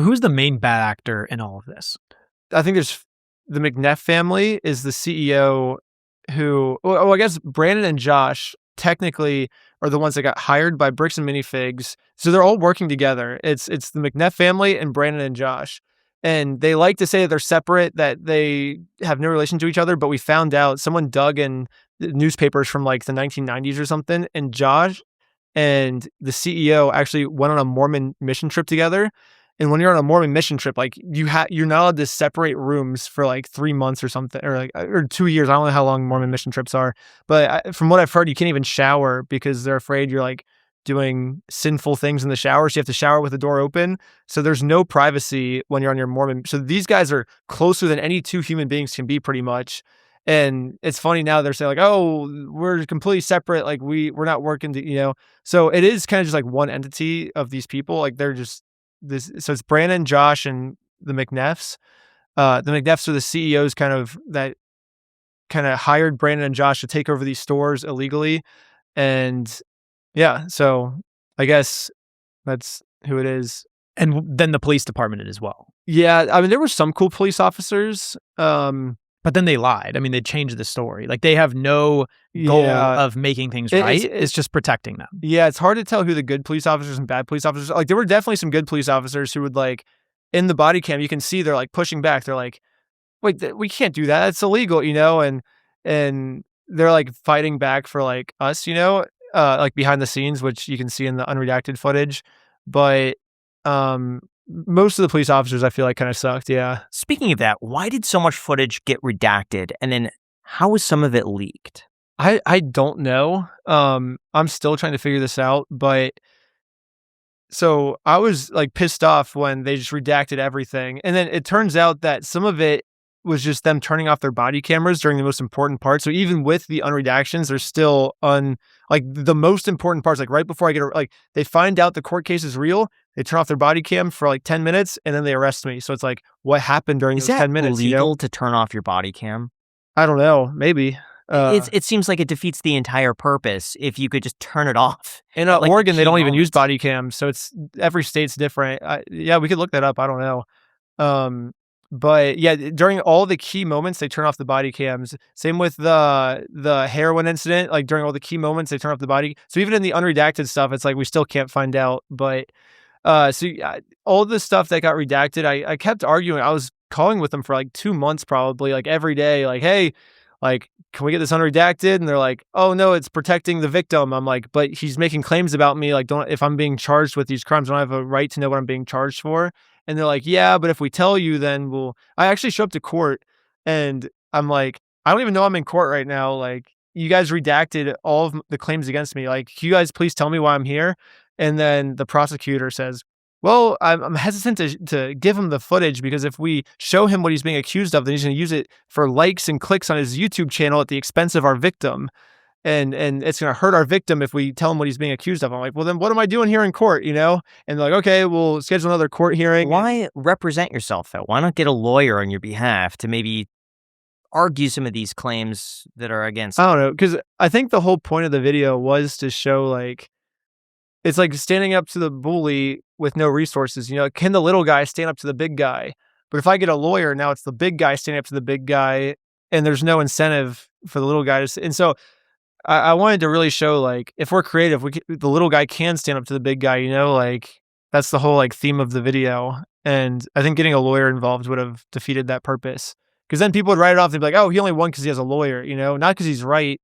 Who's the main bad actor in all of this? I think there's the McNeff family is the CEO who, I guess Brandon and Josh technically are the ones that got hired by Bricks and Minifigs. So they're all working together. It's the McNeff family and Brandon and Josh. And they like to say that they're separate, that they have no relation to each other. But we found out someone dug in the newspapers from like the 1990s or something. And Josh and the CEO actually went on a Mormon mission trip together. And when you're on a Mormon mission trip, like you're not allowed to separate rooms for like 3 months or something, or 2 years. I don't know how long Mormon mission trips are, but from what I've heard, you can't even shower because they're afraid you're like doing sinful things in the shower. So you have to shower with the door open. So there's no privacy when you're on your Mormon. So these guys are closer than any two human beings can be, pretty much. And it's funny now they're saying like, oh, we're completely separate. Like we're not working to. So it is kind of just like one entity of these people. Like they're just this. So it's Brandon, Josh, and the McNeffs. The McNeffs are the CEOs that kind of hired Brandon and Josh to take over these stores illegally. And yeah, so I guess that's who it is. And then the police department as well. Yeah, I mean, there were some cool police officers. But then they lied. I mean, they changed the story. Like they have no goal of making things right. It's just protecting them. Yeah, it's hard to tell who the good police officers and bad police officers are. Like there were definitely some good police officers who would like in the body cam, you can see they're like pushing back. They're like, wait, we can't do that. It's illegal, and they're like fighting back for like us, like behind the scenes, which you can see in the unredacted footage. But most of the police officers I feel like kind of sucked. Yeah. Speaking of that, why did so much footage get redacted? And then how was some of it leaked? I don't know. I'm still trying to figure this out, but so I was like pissed off when they just redacted everything. And then it turns out that some of it was just them turning off their body cameras during the most important parts. So even with the unredactions, they're still like the most important parts. Like right before I like they find out the court case is real, they turn off their body cam for like 10 minutes and then they arrest me. So it's like, what happened during those 10 minutes? Is that legal to turn off your body cam? I don't know. Maybe. It seems like it defeats the entire purpose if you could just turn it off. In Oregon, they don't even use body cams, so it's every state's different. Yeah, we could look that up. I don't know. But yeah, during all the key moments, they turn off the body cams. Same with the heroin incident. Like during all the key moments, they turn off the body. So even in the unredacted stuff, it's like we still can't find out. But all the stuff that got redacted, I kept arguing. I was calling with them for like 2 months, probably like every day. Like, hey, like, can we get this unredacted? And they're like, oh no, it's protecting the victim. I'm like, but he's making claims about me. Like, if I'm being charged with these crimes, I don't have a right to know what I'm being charged for. And they're like, yeah, but if we tell you, then I actually show up to court and I'm like, I don't even know I'm in court right now. Like, you guys redacted all of the claims against me. Like, can you guys please tell me why I'm here? And then the prosecutor says, well, I'm hesitant to give him the footage because if we show him what he's being accused of, then he's going to use it for likes and clicks on his YouTube channel at the expense of our victim. And it's going to hurt our victim if we tell him what he's being accused of. I'm like, well, then what am I doing here in court, And they're like, okay, we'll schedule another court hearing. Why represent yourself, though? Why not get a lawyer on your behalf to maybe argue some of these claims that are against? I don't know, because I think the whole point of the video was to show, like, it's like standing up to the bully with no resources. Can the little guy stand up to the big guy? But if I get a lawyer, now it's the big guy standing up to the big guy, and there's no incentive for the little guy to. And so I wanted to really show, like, if we're creative, the little guy can stand up to the big guy. Like that's the whole like theme of the video. And I think getting a lawyer involved would have defeated that purpose, because then people would write it off. They'd be like, oh, he only won because he has a lawyer. Not because he's right,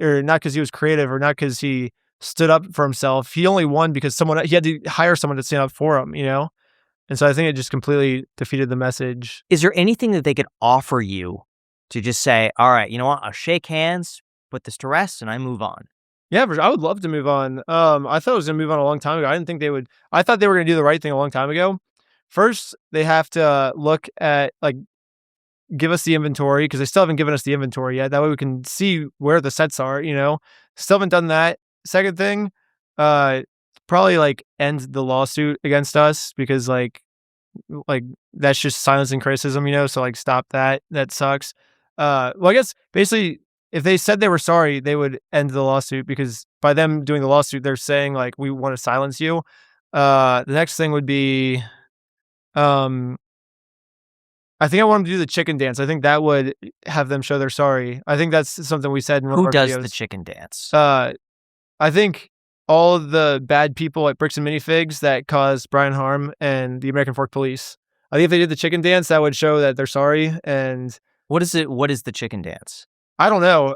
or not because he was creative, or not because he stood up for himself. He only won because he had to hire someone to stand up for him, And so I think it just completely defeated the message. Is there anything that they could offer you to just say, all right, you know what? I'll shake hands, put this to rest, and I move on? Yeah, I would love to move on. I thought I was going to move on a long time ago. I didn't think they would. I thought they were going to do the right thing a long time ago. First, they have to look at, like, give us the inventory, because they still haven't given us the inventory yet. That way we can see where the sets are, Still haven't done that. Second thing, probably like end the lawsuit against us, because like that's just silencing criticism, so like stop that. That sucks. Well, I guess basically if they said they were sorry, they would end the lawsuit, because by them doing the lawsuit, they're saying like, we want to silence you. The next thing would be I think I want them to do the chicken dance. I think that would have them show they're sorry. I think that's something we said in one of Who our does videos. the chicken dance? I think all of the bad people at Bricks and Minifigs that caused Brian harm and the American Fork Police. I think if they did the chicken dance, that would show that they're sorry. And what is it? What is the chicken dance? I don't know.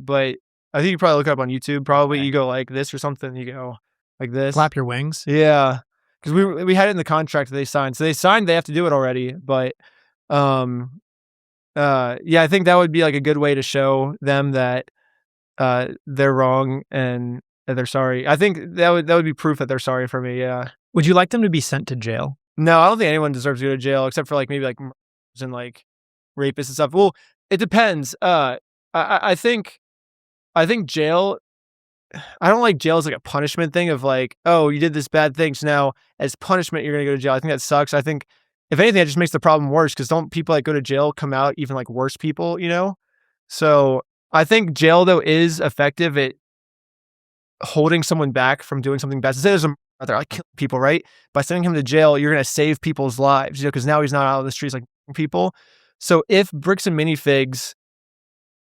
But I think you probably look it up on YouTube. Probably Okay. you go like this or something. You go like this. Clap your wings. Yeah, because we had it in the contract that they signed. So they signed. They have to do it already. But yeah, I think that would be like a good way to show them that they're wrong and that they're sorry. I think that would be proof that they're sorry for me. Yeah. Would you like them to be sent to jail? No, I don't think anyone deserves to go to jail except for like maybe like murderers and like rapists and stuff. Well, it depends. I think jail. I don't like jail as like a punishment thing of like, oh, you did this bad thing, so now as punishment you're gonna go to jail. I think that sucks. I think if anything, that just makes the problem worse because don't people that go to jail come out even like worse people, you know? So I think jail though is effective at holding someone back from doing something bad. Say there's a out there like killing people, right? By sending him to jail, you're gonna save people's lives, you know, because now he's not out on the streets like people. So if Bricks and Minifigs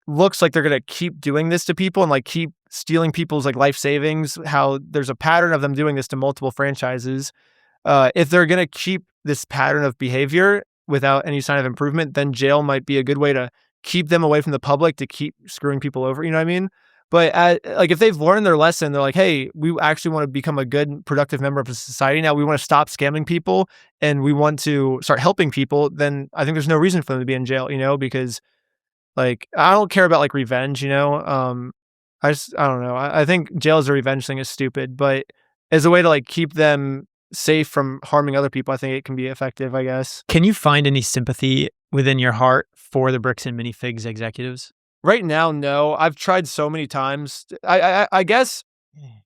looks like they're gonna keep doing this to people and like keep stealing people's like life savings, how there's a pattern of them doing this to multiple franchises. If they're gonna keep this pattern of behavior without any sign of improvement, then jail might be a good way to keep them away from the public to keep screwing people over. You know what I mean? But like if they've learned their lesson, they're like, hey, we actually want to become a good, productive member of society now. We want to stop scamming people and we want to start helping people. Then I think there's no reason for them to be in jail, you know, because like I don't care about like revenge, you know. I don't know. I think jail as a revenge thing is stupid, but as a way to like keep them safe from harming other people, I think it can be effective, I guess. Can you find any sympathy within your heart for the Bricks and Minifigs executives? Right now, no. I've tried so many times. I guess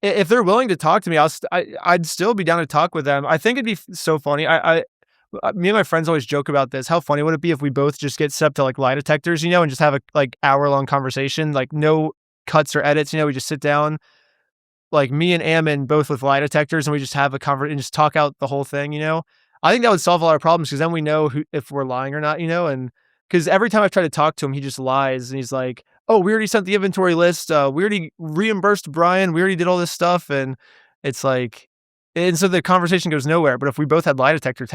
if they're willing to talk to me, I'd still be down to talk with them. I think it'd be so funny. Me and my friends always joke about this. How funny would it be if we both just get set up to like lie detectors, you know, and just have a like hour-long conversation, like no cuts or edits, you know, we just sit down, like me and Ammon both with lie detectors, and we just have a conversation and just talk out the whole thing, you know. I think that would solve a lot of problems because then we know if we're lying or not, you know, and because every time I've tried to talk to him, he just lies and he's like, oh, we already sent the inventory list. We already reimbursed Brian. We already did all this stuff. And it's like, and so the conversation goes nowhere. But if we both had lie detector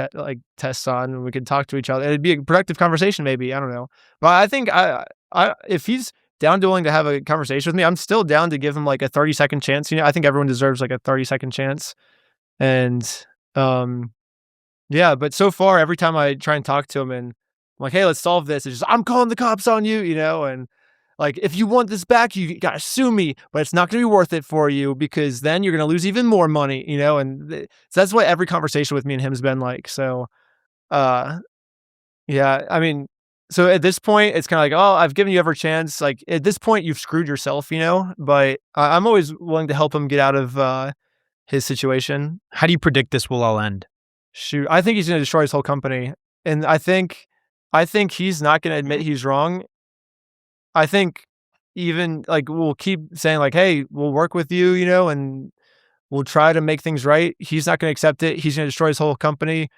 tests on and we could talk to each other, it'd be a productive conversation maybe. I don't know. But I think if he's down to willing to have a conversation with me, I'm still down to give him like a 30-second chance. You know, I think everyone deserves like a 30-second chance. And yeah, but so far, every time I try and talk to him and I'm like, hey, let's solve this, it's just, I'm calling the cops on you, you know, and like, if you want this back, you got to sue me, but it's not going to be worth it for you because then you're going to lose even more money, you know, and so that's what every conversation with me and him has been like. So, yeah, I mean, so at this point, it's kind of like, oh, I've given you every chance. Like at this point, you've screwed yourself, you know, but I'm always willing to help him get out of his situation. How do you predict this will all end? Shoot, I think he's going to destroy his whole company. And I think he's not going to admit he's wrong. I think even like we'll keep saying like, hey, we'll work with you, you know, and we'll try to make things right. He's not going to accept it. He's going to destroy his whole company.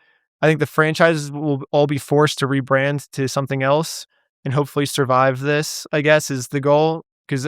I think the franchises will all be forced to rebrand to something else and hopefully survive this, I guess, is the goal. Because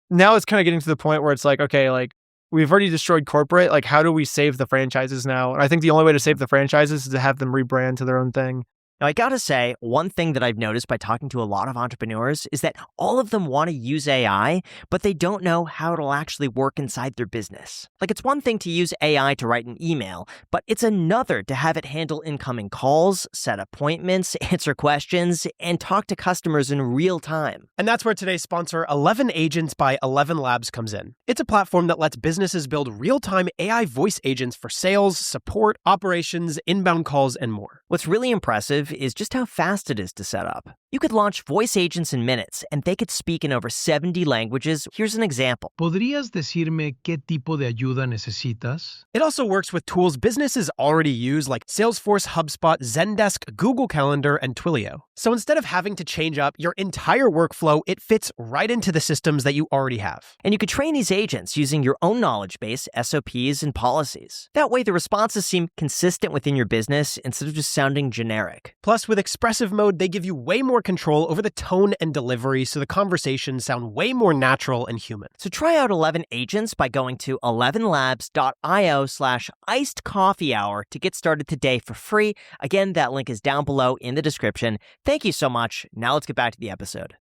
now it's kind of getting to the point where it's like, okay, like we've already destroyed corporate. Like, how do we save the franchises now? And I think the only way to save the franchises is to have them rebrand to their own thing. Now, I gotta say, one thing that I've noticed by talking to a lot of entrepreneurs is that all of them want to use AI, but they don't know how it'll actually work inside their business. Like, it's one thing to use AI to write an email, but it's another to have it handle incoming calls, set appointments, answer questions, and talk to customers in real time. And that's where today's sponsor, 11 Agents by 11 Labs, comes in. It's a platform that lets businesses build real-time AI voice agents for sales, support, operations, inbound calls, and more. What's really impressive is just how fast it is to set up. You could launch voice agents in minutes, and they could speak in over 70 languages. Here's an example. ¿Podrías decirme qué tipo de ayuda necesitas? It also works with tools businesses already use like Salesforce, HubSpot, Zendesk, Google Calendar, and Twilio. So instead of having to change up your entire workflow, it fits right into the systems that you already have. And you could train these agents using your own knowledge base, SOPs, and policies. That way, the responses seem consistent within your business instead of just sounding generic. Plus, with expressive mode, they give you way more control over the tone and delivery, so the conversations sound way more natural and human. So try out 11 agents by going to 11labs.io/icedcoffeehour to get started today for free. Again, that link is down below in the description. Thank you so much. Now let's get back to the episode.